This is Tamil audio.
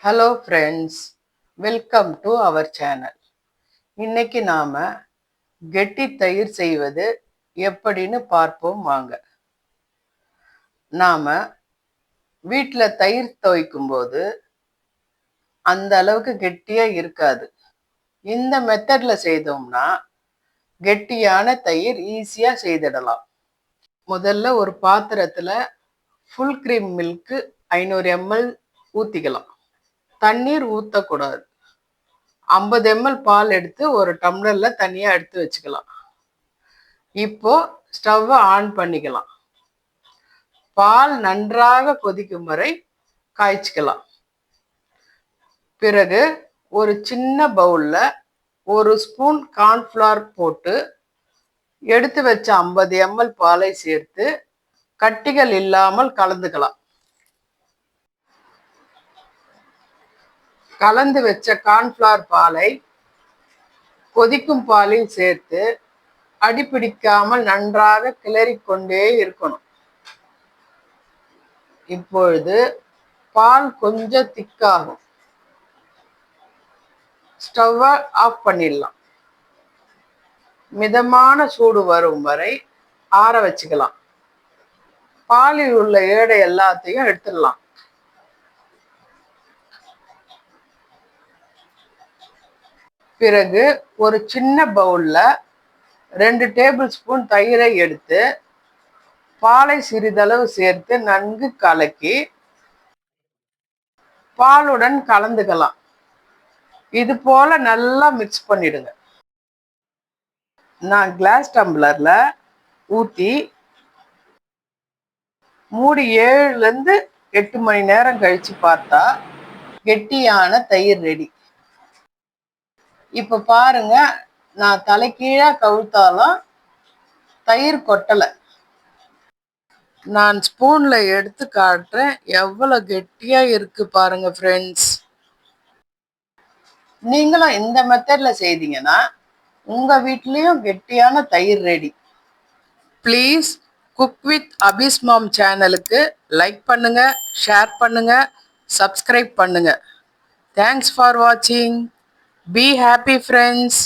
Hello friends, welcome to our channel. இன்னைக்கு நாம கெட்டி தயிர் செய்வது எப்படின்னு பார்ப்போம் வாங்க. நாம வீட்டில் தயிர் துவைக்கும் போது அந்த அளவுக்கு கெட்டியா இருக்காது. இந்த மெத்தட்ல செய்தோம்னா கெட்டியான தயிர் ஈஸியா செய்திடலாம். முதல்ல ஒரு பாத்திரத்துல ஃபுல் கிரீம் மில்க் 500 ml ஊத்திக்கலாம். தண்ணீர் ஊற்றக்கூடாது. 50 ml பால் எடுத்து ஒரு டம்ளர்ல தனியா எடுத்து வச்சுக்கலாம். இப்போ ஸ்டவ் ஆன் பண்ணிக்கலாம். பால் நன்றாக கொதிக்கும் வரை காய்ச்சிக்கலாம். பிறகு ஒரு சின்ன பவுல்ல ஒரு ஸ்பூன் கார்ன்ஃப்ளவர் போட்டு எடுத்து வச்ச 50 ml பாலை சேர்த்து கட்டிகள் இல்லாமல் கலந்துக்கலாம். கலந்து வச்ச கார்ன்ஃப்ளவர் பாலை கொதிக்கும் பாலில் சேர்த்து அடிப்பிடிக்காமல் நன்றாக கிளறிக்கொண்டே இருக்கணும். இப்பொழுது பால் கொஞ்சம் திக்காகும். ஸ்டவ்வை ஆஃப் பண்ணிடலாம். மிதமான சூடு வரும் வரை ஆற வச்சுக்கலாம். பாலில் உள்ள ஏடை எல்லாத்தையும் எடுத்துடலாம். பிறகு ஒரு சின்ன பவுல்ல 2 டேபிள் ஸ்பூன் தயிரை எடுத்து பாலை சிறிதளவு சேர்த்து நன்கு கலக்கி பாலுடன் கலந்துக்கலாம். இது போல நல்லா மிக்ஸ் பண்ணிடுங்க. நான் கிளாஸ் டம்ளர்ல ஊற்றி மூடி 7லேருந்து 8 மணி நேரம் கழிச்சு பார்த்தா கெட்டியான தயிர் ரெடி. இப்ப பாருங்க, நான் தலைகீழா கவுத்தாலும் தயிர் கொட்டலை. நான் ஸ்பூன்ல எடுத்து காட்டுறேன், எவ்வளவு கெட்டியா இருக்கு பாருங்க ஃப்ரெண்ட்ஸ். நீங்களும் இந்த மெத்தட்ல செய்தீங்கன்னா உங்க வீட்லயும் கெட்டியான தயிர் ரெடி. ப்ளீஸ் குக் வித் அபிஸ் மாம் சேனலுக்கு லைக் பண்ணுங்க, ஷேர் பண்ணுங்க, சப்ஸ்கிரைப் பண்ணுங்க. தேங்க்ஸ் ஃபார் வாட்சிங். Be happy friends.